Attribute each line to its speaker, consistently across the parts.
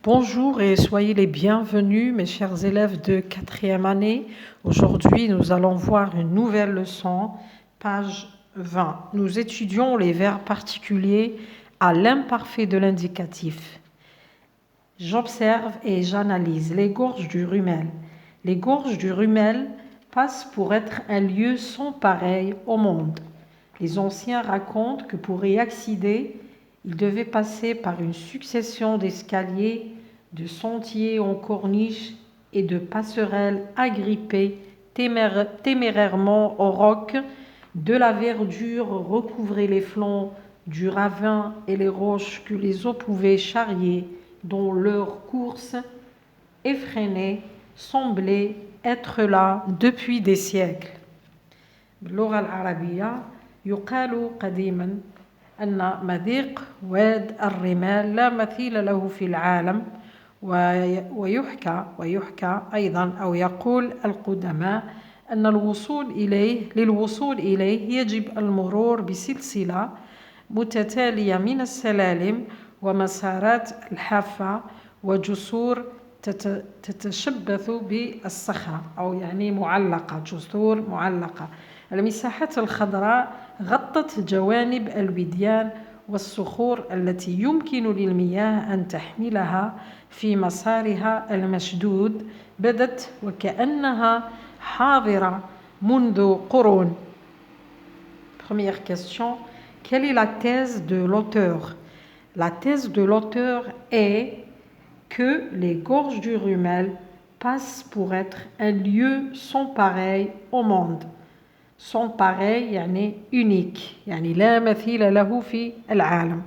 Speaker 1: Bonjour et soyez les bienvenus, mes chers élèves de 4e année. Aujourd'hui, nous allons voir une nouvelle leçon, page 20. Nous étudions les verbes particuliers à l'imparfait de l'indicatif. J'observe et j'analyse les gorges du Rumel. Les gorges du Rumel passent pour être un lieu sans pareil au monde. Les anciens racontent que pour y accéder, ils devaient passer par une succession d'escaliers, de sentiers en corniche et de passerelles agrippées témérairement au roc. De la verdure recouvrait les flancs du ravin et les roches que les eaux pouvaient charrier, dont leur course effrénée semblait être là depuis des siècles. باللغة العربية يقال قديما أن مضيق واد الرمال لا مثيل له في العالم ويحكى أيضا أو يقول القدماء أن للوصول إليه يجب المرور بسلسلة متتالية من السلالم ومسارات الحافة وجسور تتشبث بالصخرة أو يعني معلقة، جسور معلقة. المساحات الخضراء غطت جوانب الوديان والصخور التي يمكن للمياه أن تحملها في مسارها المشدود بدت وكأنها حاضرة منذ قرون. Première question, quelle est la thèse de l'auteur? La thèse de l'auteur est que les gorges du Rumel passent pour être un lieu sans pareil au monde. Sans pareil, يعني unique, يعني لا مثيل له في العالم.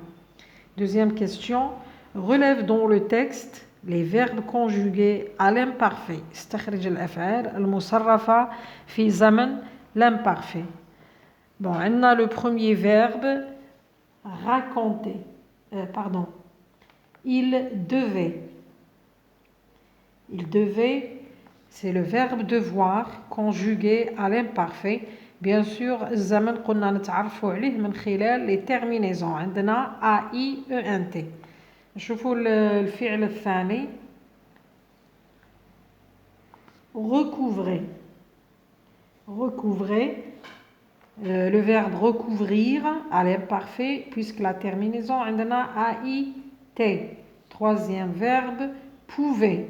Speaker 1: Deuxième question, relève dans le texte les verbes conjugués à l'imparfait. استخرج الأفعال المصرفة في زمن l'imparfait. Bon, on a le premier verbe raconter. Il devait. Il devait, c'est le verbe devoir conjugué à l'imparfait. Bien sûr, الزمن قلنا نتعرفوا عليه من خلال les terminaisons. عندنا a, i, e, n, t. نشوفوا الفعل الثاني recouvrer. Recouvrer, le verbe recouvrir à l'imparfait puisque la terminaison عندنا a, i, t. Troisième verbe pouvait.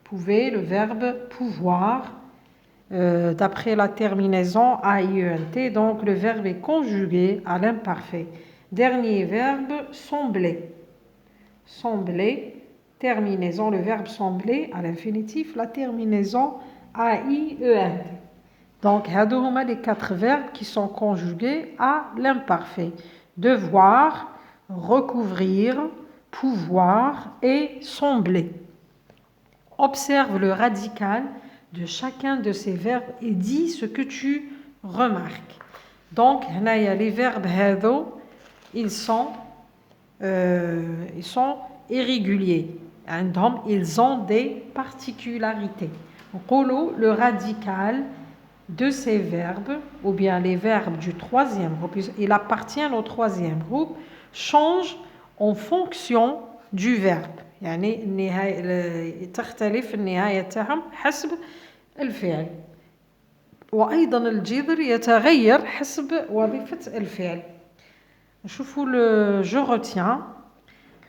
Speaker 1: Pouvait, le verbe pouvoir, d'après la terminaison AIENT, donc le verbe est conjugué à l'imparfait. Dernier verbe, sembler. Sembler, terminaison, le verbe sembler à l'infinitif, la terminaison AIENT. Donc, هادو هما les 4 verbes qui sont conjugués à l'imparfait. Devoir, recouvrir, pouvoir et sembler. Observe le radical de chacun de ces verbes et dis ce que tu remarques. Donc, les verbes هذو, ils sont irréguliers. Ils ont des particularités. Le radical de ces verbes, ou bien les verbes du troisième groupe, il appartient au troisième groupe, change en fonction du verbe. يعني النهاية تختلف النهاية تاعهم حسب الفعل وأيضا الجذر يتغير حسب وظيفة الفعل. نشوفوا je retiens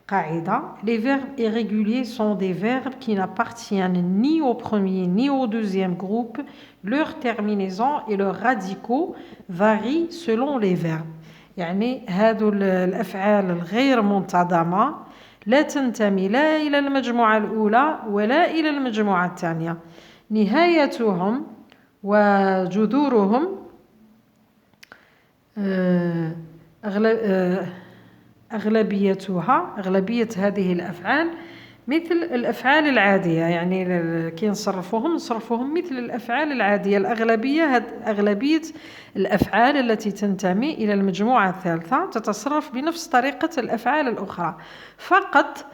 Speaker 1: قاعدة. Les verbes irréguliers sont des verbes qui n'appartiennent ni au premier ni au deuxième groupe. Leurs terminaisons et leurs radicaux varient selon les verbes. يعني هادو الأفعال الغير منتظمة لا تنتمي لا إلى المجموعة الأولى ولا إلى المجموعة الثانية. نهايتهم وجذورهم أغلبية هذه الأفعال مثل الأفعال العادية. يعني كي نصرفوهم مثل الأفعال العادية. أغلبية الأفعال التي تنتمي إلى المجموعة الثالثة تتصرف بنفس طريقة الأفعال الأخرى. فقط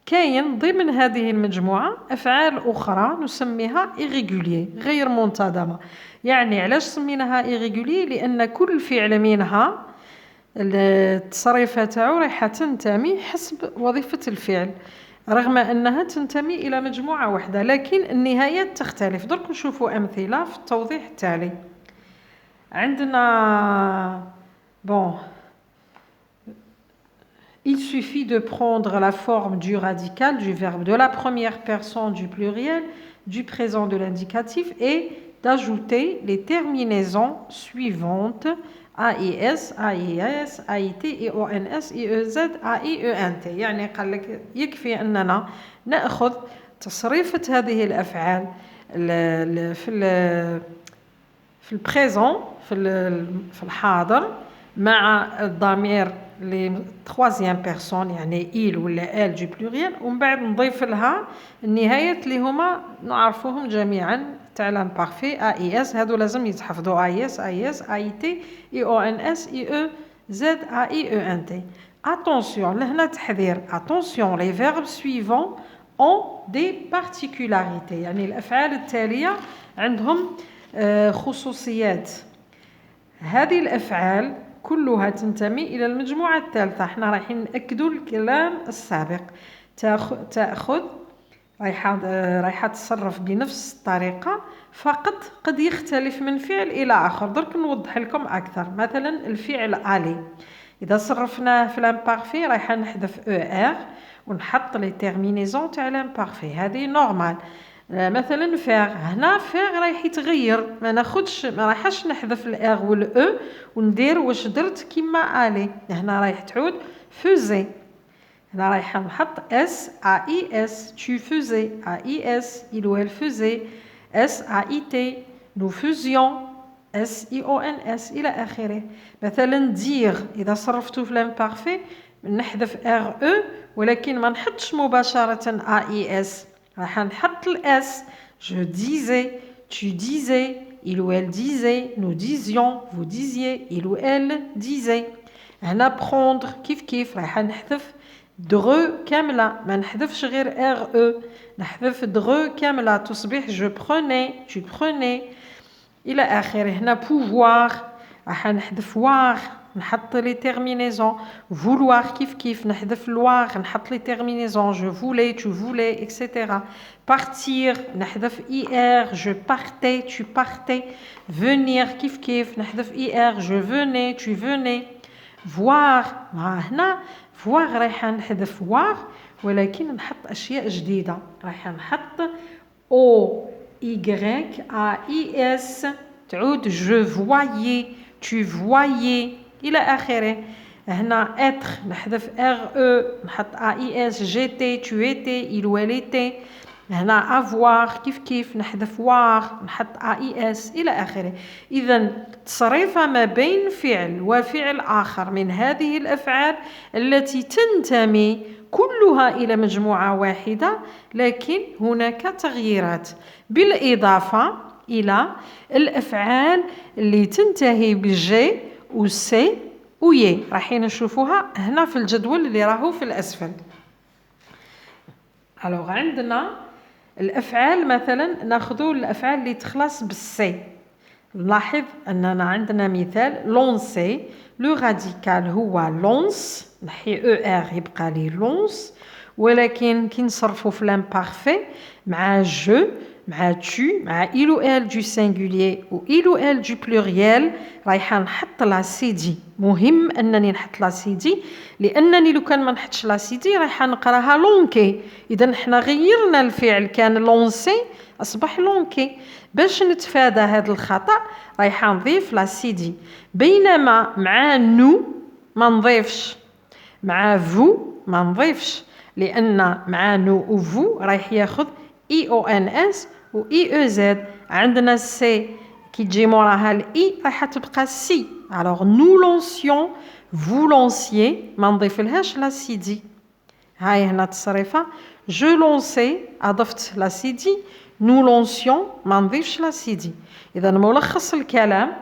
Speaker 1: كاين ضمن هذه المجموعة أفعال أخرى نسميها irrégulier غير منتظمة. يعني علاش سميناها irrégulier؟ لأن كل فعل منها التصريفة تاعو رايحة تنتمي حسب وظيفة الفعل، رغم أنها تنتمي إلى مجموعة واحدة، لكن النهايات تختلف. درك نشوفوا أمثلة في التوضيح التالي. عندنا bon, il suffit de prendre la forme du radical du verbe de la première personne du pluriel, du présent de l'indicatif et d'ajouter les terminaisons suivantes AIS, AIS, AIT, IONS, IEZ, AIENT. يعني قال لك يكفي أننا نأخذ تصريفة هذه الأفعال في البريزون في الحاضر مع الضمير لي troisième personne يعني il ولا elle du pluriel، ومن بعد نضيف لها النهايات اللي هما نعرفوهم جميعا تاع l'imparfait AIS. هادو لازم يتحفظوا AIS, AIS, AIT, IONS, IEZ, AIENT. Attention لهنا تحذير. Attention, les verbes suivants ont des particularités. يعني الأفعال التالية عندهم خصوصيات. هذه الأفعال كلها تنتمي إلى المجموعة الثالثة. احنا رايحين نأكدوا الكلام السابق. تأخذ رايحة تصرف بنفس الطريقة، فقط قد يختلف من فعل إلى آخر. درك نوضح لكم أكثر. مثلا الفعل aller، إذا صرفناه في l'imparfait رايحة نحذف ER ونحط لي تيرمينيزون تاع l'imparfait، هذه نورمال. مثلا فيغ، هنا فيغ رايح يتغير، ما رايحش نحذف الار والاو وندير واش درت كيما الي. هنا رايح تعود فوزي، هنا رايحه نحط اس اي اس tu faisais AIS il ou elle faisait SAIT nous faisions SIONS إلى آخره. مثلا دير، إذا صرفتو في الامبارفي نحذف ار او ولكن ما نحطش مباشرة AIS، راح نحط الاس. je disais, tu disais, il ou elle disait, nous disions, vous disiez, il ou elle disait. هنا prendre كيف راح نحذف درو كاملة، ما نحذفش غير ار او، نحذف درو كاملة تصبح je prenais, tu prenais إلى آخره. هنا pouvoir راح نحذف voir نحط لي terminaisons. vouloir كيف نحذف loir نحط لي terminaisons. je voulais, tu voulais, etc. partir نحذف ir je partais, tu partais. venir كيف نحذف ir je venais, tu venais. voir هنا voir رايحة نحذف voir ولكن نحط أشياء جديدة، رايحة نحط o y a i s تعود je voyais, tu voyais إلى آخره. هنا être نحذف re نحط AIS j'étais, tu étais, il ou elle était. هنا avoir كيف نحذف voir نحط AIS إلى آخره. إذا تصريفها ما بين فعل وفعل آخر من هذه الأفعال التي تنتمي كلها إلى مجموعة واحدة، لكن هناك تغييرات بالإضافة إلى الأفعال اللي تنتهي بالجي وسي وي، راح نشوفوها هنا في الجدول اللي راهو في الأسفل. alors عندنا الأفعال، مثلا ناخذوا الأفعال اللي تخلص بالسي. نلاحظ أننا عندنا مثال لونسي، لو راديكال هو لونس، نحي ER يبقى لي لونس، ولكن كي نصرفو في l'imparfait مع جو مع tu مع il ou elle du singulier و il ou elle du pluriel رايحة نحط لا سي دي. مهم أنني نحط لا سي دي، لأنني لو كان ما نحطش لا سي دي رايحة نقراها لونكي. إذا حنا غيرنا الفعل، كان لونسي أصبح لونكي. باش نتفادى هذا الخطأ رايحة نضيف لا سي دي، بينما مع نو ما نضيفش، مع فو ما نضيفش، لأن مع نو و فو رايح ياخذ IONS و IEZ. عندنا سي كي تجي موراها الإي رايحة تبقى سي. alors nous lancions, vous lanciez ما نضيفلهاش لا سي دي. هاي هنا تصريفة je lançais أضفت لا سي دي، nous lancions ما نضيفش لا سي دي. إذا ملخص الكلام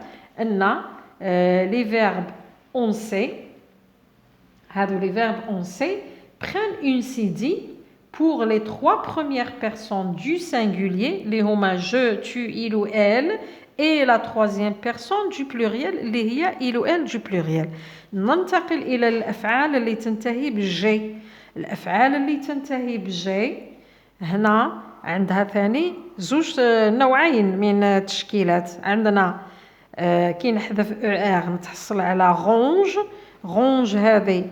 Speaker 1: أن les verbes on sait، هادو les verbes on sait prennent une CD pour les trois premières personnes du singulier، les homa je, tu, il ou elle, et la troisième personne du pluriel اللي هي il ou elle du pluriel. ننتقل إلى الأفعال اللي تنتهي بالجي. الأفعال اللي تنتهي بالجي هنا عندها ثاني زوج نوعين من التشكيلات. عندنا كي نحذف ER نتحصل على غونج هذه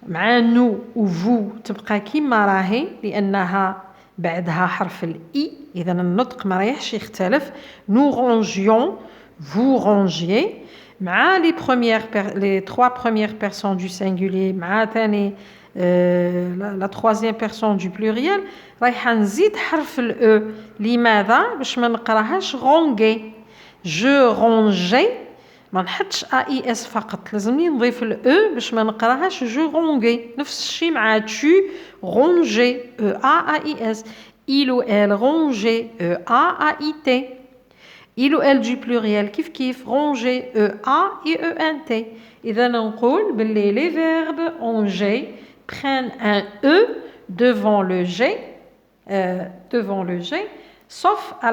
Speaker 1: مع نو و فو تبقى كيما راهي لأنها بعدها حرف الإي، إذا النطق ما رايحش يختلف. نو رونجيون فو رونجيي مع les trois premières personnes du singulier مع ثاني la troisième personne du pluriel رايحة نزيد حرف الأو. لماذا؟ باش ما نقراهاش رونغي. جو رونجي ما نحطش AIS فقط، لازمني نضيف الأو باش ما نقراهاش جو رونغي. نفس الشيء مع tu رونجي EAIS. il ou elle رونجي EAIT. il ou elle du pluriel كيف رونجي EAIENT. إذا نقول باللي les verbes en G prennent un E devant le G, sauf à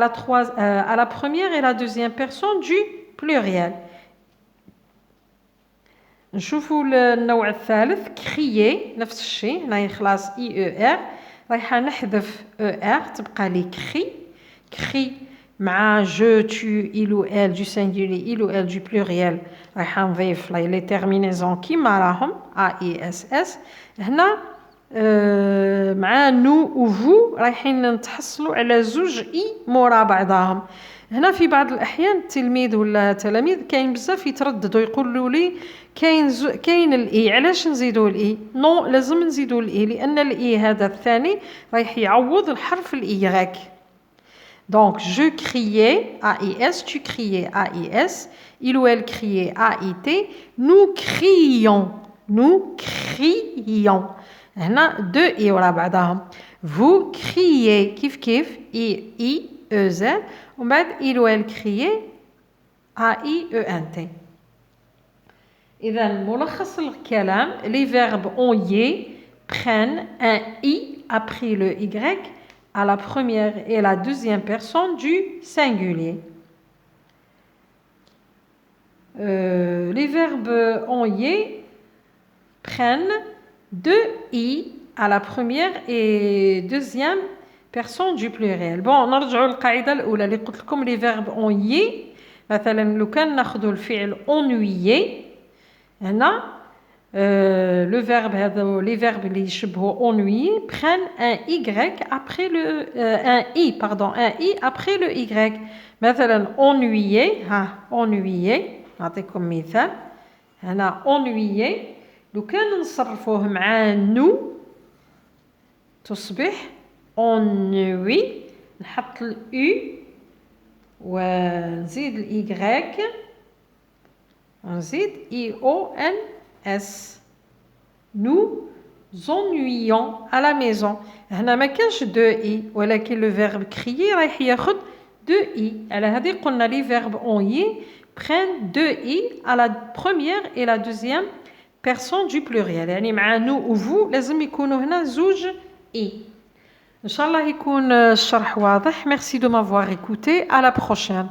Speaker 1: la première et la deuxième personne du pluriel. نشوفوا النوع الثالث crier. نفس الشيء هنا خلاص ER رايحة نحذف ER تبقى لي cri مع je tu il ou elle du singulier il ou elle du pluriel رايحة نضيف les terminaisons كيما راهم AISS. هنا مع نو و فو رايحين نتحصلوا على زوج اي مورا بعضهم. هنا في بعض الأحيان التلميذ ولا التلاميذ كاين بزاف يترددوا يقولوا لي كاين الاي، علاش نزيدوا الاي؟ نو لازم نزيدوا الاي لأن الاي هذا الثاني رايح يعوض الحرف الايغريك. دونك جو كريي AIS tu criais AIS il ou elle criait AIT nous crions هنا دو اي ورا بعضهم. vous criez كيف اي او زد ومن بعد il ou elle criait AIENT. إذا ملخص الكلام les verbes en y prennent un i après le y à la première et la deuxième personne du singulier. Les verbes en y prennent deux i à la première et deuxième personne du pluriel. Bon, نرجعوا للقاعدة الأولى اللي قلت لكم les verbes en y. مثلا لو كان ناخذوا الفعل ennuyer هنا le verbe هذا les verbes اللي يشبهوا ennuyer prennent un y après un i après le y. مثلا ennuyer ennuyer نعطيكم مثال هنا ennuyer لو كان نصرفوه مع نو تصبح ennui. نحط الأو ونزيد الإيغريك ونزيد IONS. nous ennuyons à la maison. هنا ما كانش دو اي ولكن لو فيرب كريي رايح ياخد دو اي. على هذه قلنا لي فيرب اون يي prennent deux i à la première et la deuxième personne du pluriel. يعني مع nous ou vous لازم يكونوا هنا زوج i. إن شاء الله يكون الشرح واضح. Merci de m'avoir écouté. À la prochaine.